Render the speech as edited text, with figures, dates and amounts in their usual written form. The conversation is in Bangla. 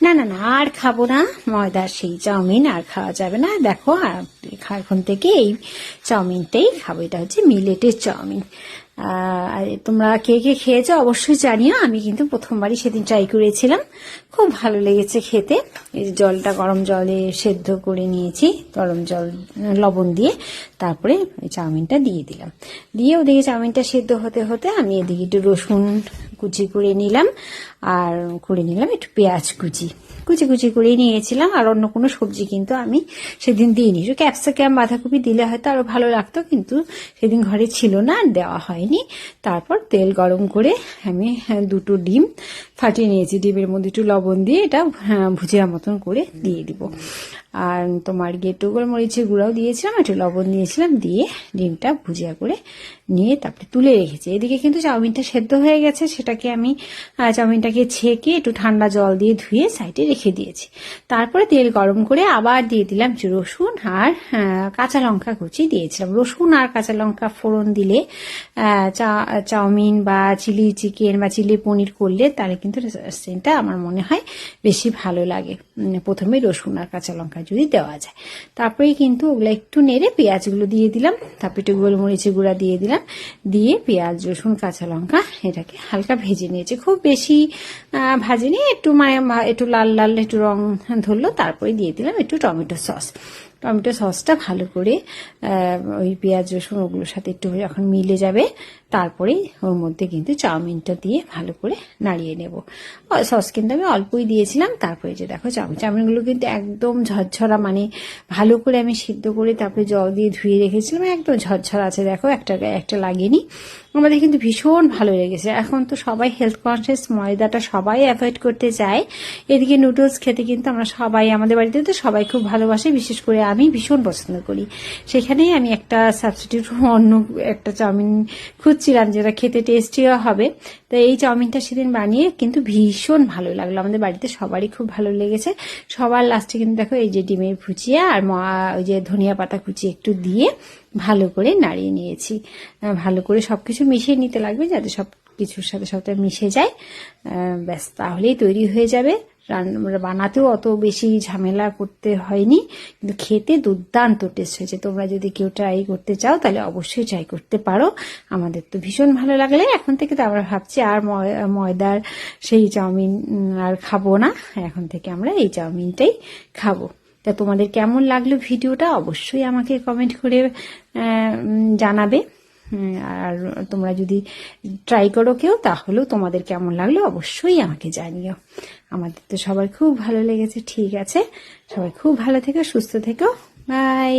না না না, আর খাবো না ময়দার সেই চাউমিন, আর খাওয়া যাবে না। দেখো এখন থেকে এই চাউমিনটাই খাবো। এটা হচ্ছে মিলেটের চাউমিন। আর তোমরা কে কে খেয়েছো অবশ্যই জানিও। আমি কিন্তু প্রথমবারই সেদিন ট্রাই করেছিলাম, খুব ভালো লেগেছে খেতে। এই যে জলটা গরম জলে সেদ্ধ করে নিয়েছি, গরম জল লবণ দিয়ে, তারপরে ওই চাউমিনটা দিয়ে দিলাম। দিয়ে ওদিকে চাউমিনটা সেদ্ধ হতে হতে আমি এদিকে একটু রসুন কুচি করে নিলাম, আর করে নিলাম একটু পেঁয়াজ কুচি কুচি করে নিয়েছিলাম। আর অন্য কোনো সবজি কিন্তু আমি সেদিন দিইনি। একটু ক্যাপসিকাম বাঁধাকপি দিলে হয়তো আরো ভালো লাগতো, কিন্তু সেদিন ঘরে ছিল না, আর দেওয়া হয়নি। তারপর তেল গরম করে আমি দুটো ডিম ফাটিয়ে নিয়েছি। ডিমের মধ্যে একটু লবণ দিয়ে এটা ভুজিয়া মতন করে দিয়ে দিব। আর তোমার একটু গোলমরিচের গুঁড়াও দিয়েছিলাম, একটু লবণ দিয়েছিলাম, দিয়ে ডিমটা ভুজিয়া করে নিয়ে তারপরে তুলে রেখেছি। এদিকে কিন্তু চাউমিনটা সেদ্ধ হয়ে গেছে, সেটাকে আমি চাউমিনটাকে ছেঁকে একটু ঠান্ডা জল দিয়ে ধুয়ে সাইডে রেখে দিয়েছি। তারপরে তেল গরম করে আবার দিয়ে দিলাম একটু রসুন আর কাঁচা লঙ্কা কুচি দিয়েছিলাম। রসুন আর কাঁচা লঙ্কা ফোড়ন দিলে চাউমিন বা চিলি চিকেন বা চিলি পনির করলে তাহলে কিন্তু রেস্টুরেন্টটা আমার মনে হয় বেশি ভালো লাগে। প্রথমে রসুন আর কাঁচা লঙ্কা যদি দেওয়া যায়, তারপরে কিন্তু ওগুলো একটু নেড়ে পেঁয়াজগুলো দিয়ে দিলাম, তারপরে একটু গোলমরিচের গুঁড়া দিয়ে দিলাম, দিয়ে পেঁয়াজ রসুন কাঁচা লঙ্কা এটাকে হালকা ভেজে নিয়েছি। খুব বেশি ভাজিনি, একটু মানে একটু লাল লাল একটু রং ধরলো। তারপরে দিয়ে দিলাম একটু টমেটো সস। টমেটো সসটা ভালো করে ওই পেঁয়াজ রসুন ওগুলোর সাথে একটু যখন মিলে যাবে, তারপরে ওর মধ্যে কিন্তু চাউমিনটা দিয়ে ভালো করে নাড়িয়ে নেব। সস কিন্তু আমি অল্পই দিয়েছিলাম। তারপরে যে দেখো চাউমিনগুলো কিন্তু একদম ঝরঝরা, মানে ভালো করে আমি সিদ্ধ করে তারপরে জল দিয়ে ধুয়ে রেখেছিলাম, একদম ঝরঝরা আছে। দেখো একটা লাগেনি। আমাদের কিন্তু ভীষণ ভালো লেগেছে। এখন তো সবাই হেলথ কনসিয়াস, ময়দাটা সবাই অ্যাভয়েড করতে চায়। এদিকে নুডলস খেতে কিন্তু আমরা সবাই, আমাদের বাড়িতে তো সবাই খুব ভালোবাসে, বিশেষ করে আমি ভীষণ পছন্দ করি। সেখানেই আমি একটা সাবস্টিটিউট অন্য একটা চাউমিন খুঁজছিলাম যেটা খেতে টেস্টিও হবে। তো এই চাউমিনটা সেদিন বানিয়ে কিন্তু ভীষণ ভালো লাগলো, আমাদের বাড়িতে সবারই খুব ভালো লেগেছে। সবার লাস্টে কিন্তু দেখো এই যে ডিমের ভুজিয়া আর ওই যে ধনিয়া পাতা কুচি একটু দিয়ে ভালো করে নাড়িয়ে নিয়েছি। ভালো করে সবকিছু মিশিয়ে নিতে লাগবে, যাতে সব কিছুর সাথে সাথে মিশে যায়। ব্যাস, তাহলেই তৈরি হয়ে যাবে। বানাতেও অত বেশি ঝামেলা করতে হয়নি, কিন্তু খেতে দুর্দান্ত টেস্ট হয়েছে। তোমরা যদি কেউ ট্রাই করতে চাও তাহলে অবশ্যই ট্রাই করতে পারো। আমাদের তো ভীষণ ভালো লাগলে এখন থেকে তো আমরা ভাবছি আর ময়দার সেই চাউমিন আর খাবো না, এখন থেকে আমরা এই চাউমিনটাই খাবো। তা তোমাদের কেমন লাগলো ভিডিওটা অবশ্যই আমাকে কমেন্ট করে জানাবে। আর তোমরা যদি ট্রাই করো কেউ, তাহলেও তোমাদের কেমন লাগলো অবশ্যই আমাকে জানিও। আমাদের তো সবার খুব ভালো লেগেছে। ঠিক আছে, সবাই খুব ভালো থেকো, সুস্থ থেকো, বাই।